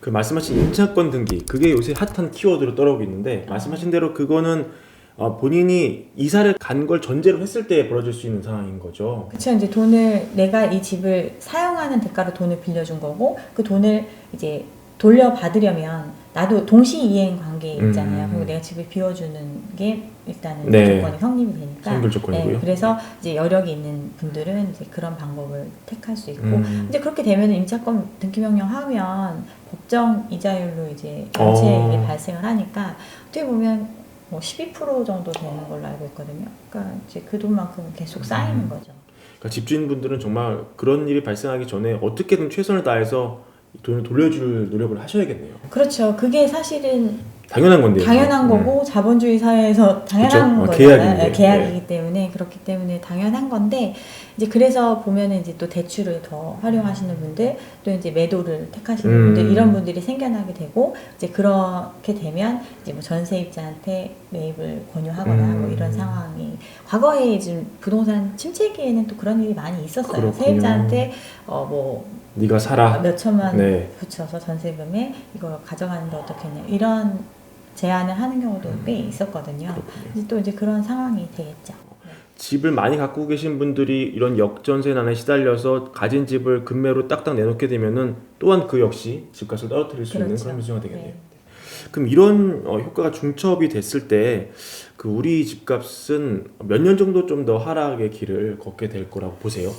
그 말씀하신 임차권 등기 그게 요새 핫한 키워드로 떠오르고 있는데 말씀하신 대로 그거는 본인이 이사를 간 걸 전제로 했을 때 벌어질 수 있는 상황인 거죠. 그쵸. 이제 돈을 내가 이 집을 사용하는 대가로 돈을 빌려준 거고 그 돈을 이제 돌려받으려면 나도 동시이행 관계에 있잖아요. 그리고 내가 집을 비워주는 게 일단은 네. 조건이 성립이 되니까. 선불 조건이고요. 네, 그래서 이제 여력이 있는 분들은 이제 그런 방법을 택할 수 있고 이제 그렇게 되면 임차권 등기명령 하면 법정 이자율로 이제 연체액이 발생을 하니까 어떻게 보면 뭐 12% 정도 되는 걸로 알고 있거든요. 그러니까 이제 그 돈만큼 계속 쌓이는 거죠. 그러니까 집주인분들은 정말 그런 일이 발생하기 전에 어떻게든 최선을 다해서 이 돈을 돌려줄 노력을 하셔야겠네요. 그렇죠. 그게 사실은 당연한 건데요. 당연한 거고 자본주의 사회에서 당연한 그쵸? 거잖아요. 계약인데. 계약이기 때문에 그렇기 때문에 당연한 건데 이제 그래서 보면은 이제 또 대출을 더 활용하시는 분들 또 이제 매도를 택하시는 분들 이런 분들이 생겨나게 되고 이제 그렇게 되면 이제 뭐 전세입자한테 매입을 권유하거나 뭐 이런 상황이 과거에 지금 부동산 침체기에는 또 그런 일이 많이 있었어요. 그렇군요. 세입자한테 뭐 네가 사라. 몇 천만 네. 붙여서 전세금에 이걸 가져가는데 어떻겠냐 이런 제안을 하는 경우도 꽤 있었거든요. 이제 또 이제 그런 상황이 되겠죠. 집을 많이 갖고 계신 분들이 이런 역전세난에 시달려서 가진 집을 금매로 딱딱 내놓게 되면은 또한 그 역시 집값을 떨어뜨릴 수 있는 그렇죠. 그런 미수가 되겠네요. 네. 그럼 이런 효과가 중첩이 됐을 때 그 우리 집값은 몇 년 정도 좀 더 하락의 길을 걷게 될 거라고 보세요?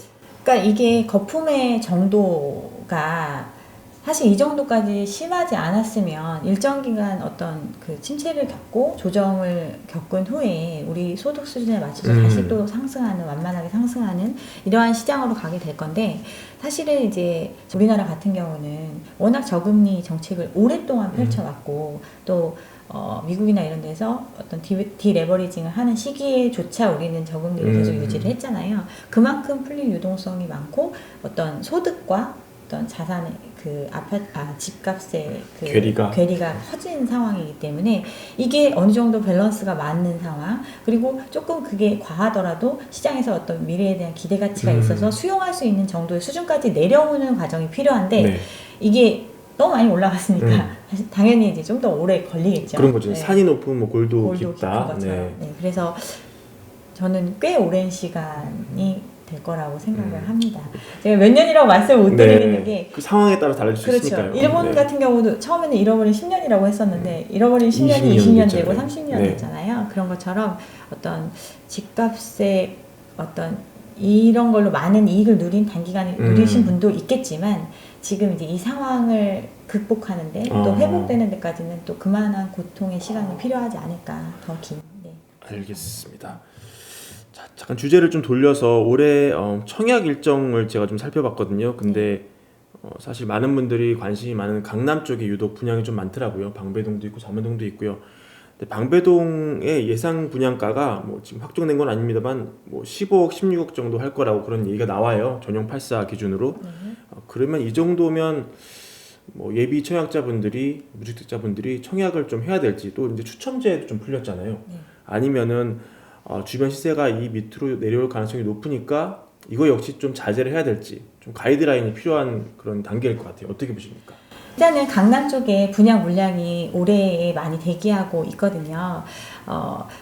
그러니까 이게 거품의 정도가 사실 이 정도까지 심하지 않았으면 일정 기간 어떤 그 침체를 겪고 조정을 겪은 후에 우리 소득 수준에 맞춰서 다시 또 상승하는 완만하게 상승하는 이러한 시장으로 가게 될 건데 사실은 이제 우리나라 같은 경우는 워낙 저금리 정책을 오랫동안 펼쳐왔고 또 미국이나 이런 데서 어떤 디레버리징을 하는 시기에조차 우리는 저금리를 계속 유지를 했잖아요. 그만큼 풀릴 유동성이 많고 어떤 소득과 어떤 자산의 그 집값의 그 괴리가 커진 상황이기 때문에 이게 어느 정도 밸런스가 맞는 상황 그리고 조금 그게 과하더라도 시장에서 어떤 미래에 대한 기대 가치가 있어서 수용할 수 있는 정도의 수준까지 내려오는 과정이 필요한데 네. 이게 너무 많이 올라갔으니까 당연히 이제 좀 더 오래 걸리겠죠. 그런 거죠. 네. 산이 높은 뭐 골도 깊은 깊다. 것처럼. 네. 그래서 저는 꽤 오랜 시간이 될 거라고 생각을 합니다. 제가 몇 년이라고 말씀을 못 드리는 게 그 상황에 따라 다를 수 그렇죠. 있으니까요. 일본 같은 경우도 처음에는 잃어버린 10년이라고 했었는데 잃어버린 10년이 20년 되고 30년 됐잖아요. 그런 것처럼 어떤 집값의 어떤 이런 걸로 많은 이익을 누린 단기간에 누리신 분도 있겠지만 지금 이제 이 상황을 극복하는데 또 회복되는 데까지는 또 그만한 고통의 시간이 필요하지 않을까 더 긴. 네. 알겠습니다. 자, 잠깐 주제를 좀 돌려서 올해 청약 일정을 제가 좀 살펴봤거든요. 근데 사실 많은 분들이 관심이 많은 강남 쪽에 유독 분양이 좀 많더라고요. 방배동도 있고 잠원동도 있고요. 근데 방배동의 예상 분양가가 뭐 지금 확정된 건 아닙니다만 뭐 15억, 16억 정도 할 거라고 그런 얘기가 나와요. 전용 84 기준으로. 그러면 이 정도면 뭐 예비 청약자분들이 무주택자분들이 청약을 좀 해야 될지 또 이제 추첨제도 좀 풀렸잖아요. 아니면은 주변 시세가 이 밑으로 내려올 가능성이 높으니까 이거 역시 좀 자제를 해야 될지 좀 가이드라인이 필요한 그런 단계일 것 같아요. 어떻게 보십니까? 일단은 강남 쪽에 분양 물량이 올해에 많이 대기하고 있거든요.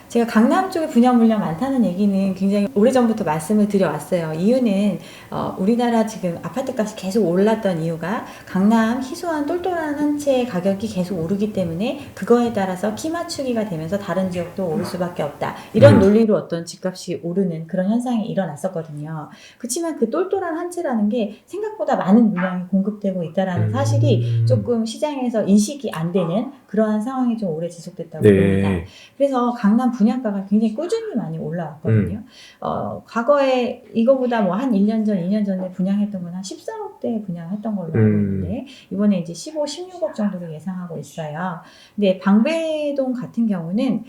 제가 강남 쪽에 분양 물량 많다는 얘기는 굉장히 오래전부터 말씀을 드려왔어요. 이유는 우리나라 지금 아파트 값이 계속 올랐던 이유가 강남 희소한 똘똘한 한 채 가격이 계속 오르기 때문에 그거에 따라서 키 맞추기가 되면서 다른 지역도 오를 수밖에 없다. 이런 논리로 어떤 집값이 오르는 그런 현상이 일어났었거든요. 그렇지만 그 똘똘한 한 채라는 게 생각보다 많은 물량이 공급되고 있다는 사실이 조금 시장에서 인식이 안 되는 그러한 상황이 좀 오래 지속됐다고 봅니다. 그래서 강남 분양가가 굉장히 꾸준히 많이 올라왔거든요. 과거에 이거보다 뭐 한 1년 전, 2년 전에 분양했던 건 한 14억대 분양했던 걸로 알고 있는데 이번에 이제 15, 16억 정도로 예상하고 있어요. 근데 방배동 같은 경우는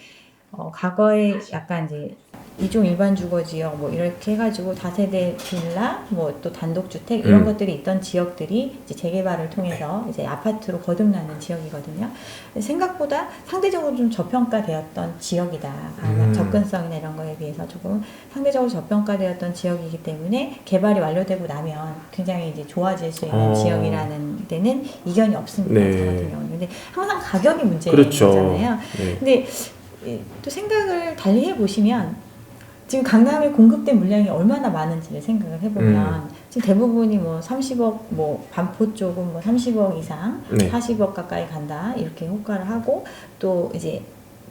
과거에 약간 이제 이종 일반 주거 지역 뭐 이렇게 해가지고 다세대 빌라 뭐 또 단독주택 이런 것들이 있던 지역들이 이제 재개발을 통해서 이제 아파트로 거듭나는 지역이거든요. 생각보다 상대적으로 좀 저평가되었던 지역이다. 접근성이나 이런 거에 비해서 조금 상대적으로 저평가되었던 지역이기 때문에 개발이 완료되고 나면 굉장히 이제 좋아질 수 있는 지역이라는 데는 이견이 없습니다. 네. 저 같은 경우는. 근데 항상 가격이 문제인 그렇죠. 거잖아요. 네. 근데 또 생각을 달리 해보시면 지금 강남에 공급된 물량이 얼마나 많은지를 생각을 해보면 지금 대부분이 뭐 30억 뭐 반포 쪽은 뭐 30억 이상 네. 40억 가까이 간다 이렇게 호가를 하고 또 이제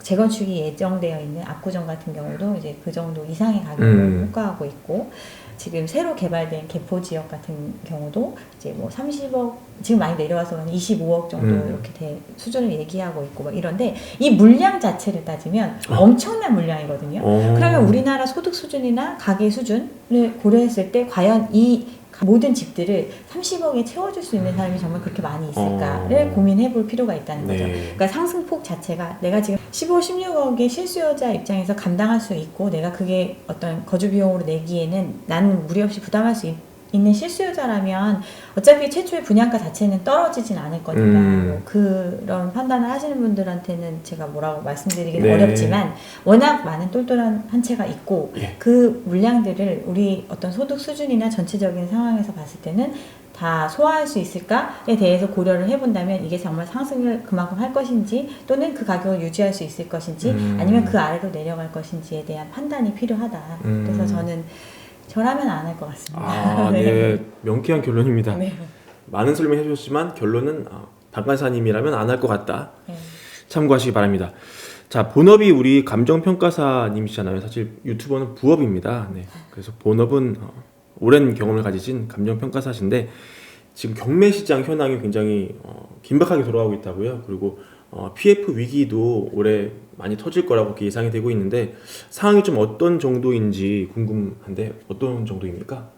재건축이 예정되어 있는 압구정 같은 경우도 이제 그 정도 이상의 가격을 호가하고 있고 지금 새로 개발된 개포 지역 같은 경우도 이제 뭐 30억 지금 많이 내려와서 한 25억 정도 이렇게 수준을 얘기하고 있고 막 이런데 이 물량 자체를 따지면 엄청난 물량이거든요. 그러면 우리나라 소득 수준이나 가계 수준을 고려했을 때 과연 이 모든 집들을 30억에 채워줄 수 있는 사람이 정말 그렇게 많이 있을까를 고민해 볼 필요가 있다는 거죠. 그러니까 상승폭 자체가 내가 지금 15, 16억의 실수요자 입장에서 감당할 수 있고 내가 그게 어떤 거주 비용으로 내기에는 나는 무리 없이 부담할 수 있는 실수요자라면 어차피 최초의 분양가 자체는 떨어지진 않을 거니까 뭐 그런 판단을 하시는 분들한테는 제가 뭐라고 말씀드리기는 어렵지만 워낙 많은 똘똘한 한 채가 있고 그 물량들을 우리 어떤 소득 수준이나 전체적인 상황에서 봤을 때는 다 소화할 수 있을까에 대해서 고려를 해본다면 이게 정말 상승을 그만큼 할 것인지 또는 그 가격을 유지할 수 있을 것인지 아니면 그 아래로 내려갈 것인지에 대한 판단이 필요하다. 그래서 저라면 안 할 것 같습니다. 아, 네. 명쾌한 결론입니다. 네. 많은 설명해 주셨지만 결론은 박간사님이라면 안 할 것 같다. 네. 참고하시기 바랍니다. 자, 본업이 우리 감정평가사님이시잖아요. 사실 유튜버는 부업입니다. 네. 그래서 본업은 오랜 경험을 가지신 감정평가사신데 지금 경매 시장 현황이 굉장히 긴박하게 돌아가고 있다고요. 그리고 PF 위기도 올해 많이 터질 거라고 예상이 되고 있는데 상황이 좀 어떤 정도인지 궁금한데 어떤 정도입니까?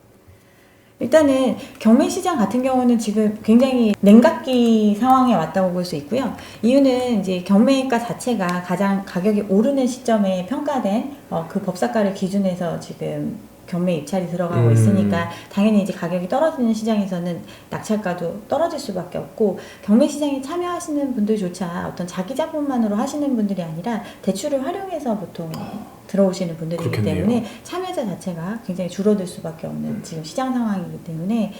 일단은 경매 시장 같은 경우는 지금 굉장히 냉각기 상황에 왔다고 볼 수 있고요. 이유는 이제 경매가 자체가 가장 가격이 오르는 시점에 평가된 그 법사가를 기준해서 지금 경매 입찰이 들어가고 있으니까 당연히 이제 가격이 떨어지는 시장에서는 낙찰가도 떨어질 수밖에 없고 경매 시장에 참여하시는 분들조차 어떤 자기 자본만으로 하시는 분들이 아니라 대출을 활용해서 보통 들어오시는 분들이기 그렇겠네요. 때문에 참여자 자체가 굉장히 줄어들 수밖에 없는 지금 시장 상황이기 때문에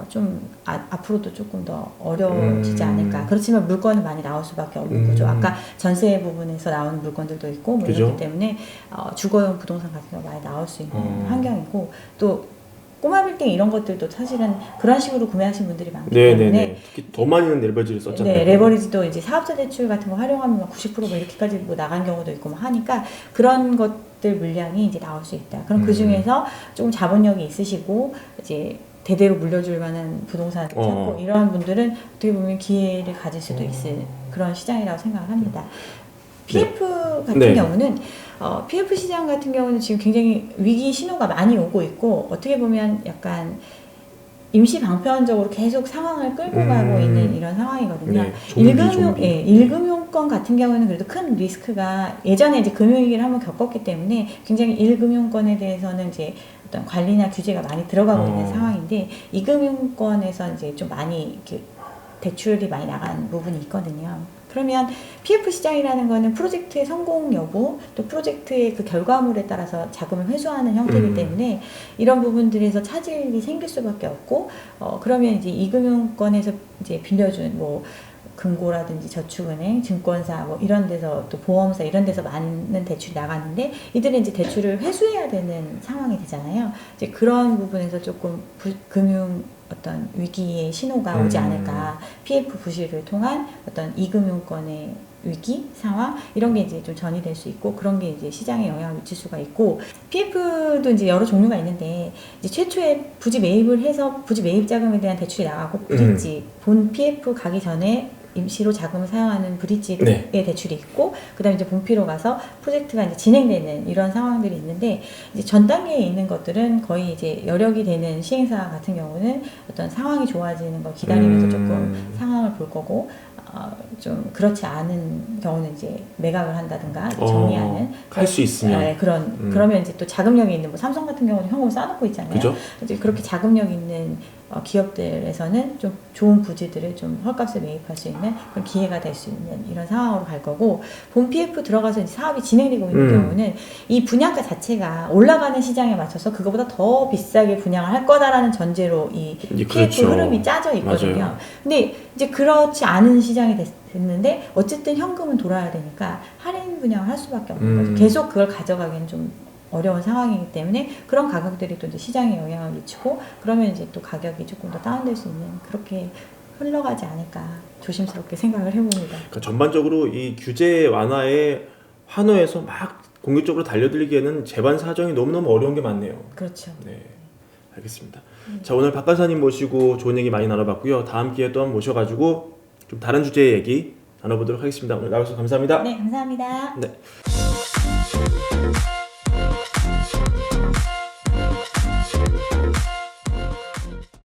좀 앞으로도 조금 더 어려워지지 않을까. 그렇지만 물건은 많이 나올 수밖에 없는 거죠. 아까 전세 부분에서 나오는 물건들도 있고 뭐 그죠? 이렇기 때문에 주거용 부동산 같은 거 많이 나올 수 있는 환경이고 또 꼬마 빌딩 이런 것들도 사실은 그런 식으로 구매하신 분들이 많기 때문에 특히 더 많이는 레버리지를 썼잖아요. 네, 레버리지도 이제 사업자 대출 같은 거 활용하면 90%뭐 이렇게까지 뭐 나간 경우도 있고 뭐 하니까 그런 것들 물량이 이제 나올 수 있다. 그럼 그 중에서 조금 자본력이 있으시고 이제 대대로 물려줄 만한 부동산 찾고 이런 분들은 어떻게 보면 기회를 가질 수도 있을 그런 시장이라고 생각을 합니다. PF 같은 경우는 PF 시장 같은 경우는 지금 굉장히 위기 신호가 많이 오고 있고 어떻게 보면 약간 임시 방편적으로 계속 상황을 끌고 가고 있는 이런 상황이거든요. 네, 일금융권 같은 경우는 그래도 큰 리스크가 예전에 이제 금융위기를 한번 겪었기 때문에 굉장히 일금융권에 대해서는 이제 어떤 관리나 규제가 많이 들어가고 있는 상황인데 이금융권에서 이제 좀 많이 이렇게 대출이 많이 나간 부분이 있거든요. 그러면 PF 시장이라는 거는 프로젝트의 성공 여부, 또 프로젝트의 그 결과물에 따라서 자금을 회수하는 형태이기 때문에 이런 부분들에서 차질이 생길 수밖에 없고, 그러면 이제 이금융권에서 이제 빌려준 뭐 금고라든지 저축은행, 증권사 뭐 이런 데서 또 보험사 이런 데서 많은 대출이 나가는데 이들은 이제 대출을 회수해야 되는 상황이 되잖아요. 이제 그런 부분에서 조금 금융 어떤 위기의 신호가 오지 않을까. PF 부실을 통한 어떤 이금융권의 위기 상황 이런 게 이제 좀 전이될 수 있고 그런 게 이제 시장에 영향을 미칠 수가 있고 PF도 이제 여러 종류가 있는데 이제 최초에 부지 매입을 해서 부지 매입 자금에 대한 대출이 나가고 브릿지 본 PF 가기 전에 임시로 자금을 사용하는 브릿지의 대출이 있고 그다음에 이제 본피로 가서 프로젝트가 이제 진행되는 이런 상황들이 있는데 이제 전 단계에 있는 것들은 거의 이제 여력이 되는 시행사 같은 경우는 어떤 상황이 좋아지는 걸 기다리면서 조금 상황을 볼 좋을 거고 좀 그렇지 않은 경우는 이제 매각을 한다든가 정리하는 할 수 있으면 네, 그러면 이제 또 자금력이 있는 뭐 삼성 같은 경우는 현금을 쌓아놓고 있잖아요. 그죠? 이제 그렇게 자금력 있는 기업들에서는 좀 좋은 부지들을 좀 헐값에 매입할 수 있는 그런 기회가 될 수 있는 이런 상황으로 갈 거고, 본 PF 들어가서 이제 사업이 진행되고 있는 경우는 이 분양가 자체가 올라가는 시장에 맞춰서 그거보다 더 비싸게 분양을 할 거다라는 전제로 이 PF 그렇죠. 흐름이 짜져 있거든요. 맞아요. 근데 이제 그렇지 않은 시장이 됐는데 어쨌든 현금은 돌아야 되니까 할인 분양을 할 수밖에 없는 거죠. 계속 그걸 가져가기는 좀 어려운 상황이기 때문에 그런 가격들이 또 이제 시장에 영향을 미치고, 그러면 이제 또 가격이 조금 더 다운될 수 있는, 그렇게 흘러가지 않을까 조심스럽게 생각을 해봅니다. 그러니까 전반적으로 이 규제 완화에 환호해서 막 공격적으로 달려들기에는 재반 사정이 너무너무 어려운 게 많네요. 그렇죠. 네, 알겠습니다. 자, 오늘 박 간사님 모시고 좋은 얘기 많이 나눠봤고요. 다음 기회에 또 한번 모셔가지고 좀 다른 주제의 얘기 나눠보도록 하겠습니다. 오늘 나와주셔서 감사합니다. 네, 감사합니다. 네.